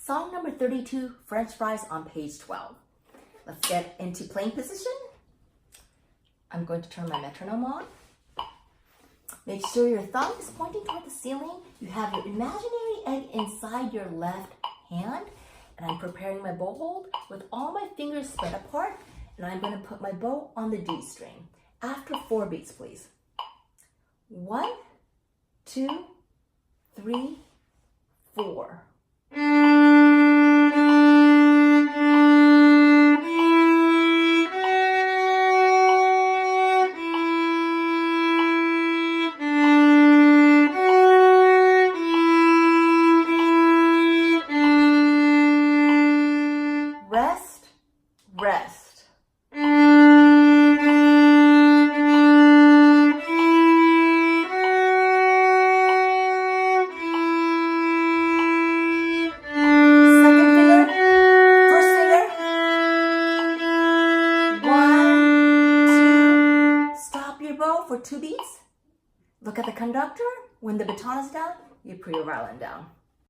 Song number 32, French Fries on page 12. Let's get into playing position. I'm going to turn my metronome on. Make sure your thumb is pointing toward the ceiling. You have your imaginary egg inside your left hand. And I'm preparing my bow hold with all my fingers spread apart. And I'm going to put my bow on the D string. After 4 beats, please. 1, 2, 3, 4. Rest, rest. For 2 beats. Look at the conductor. When the baton is down, you put your violin down.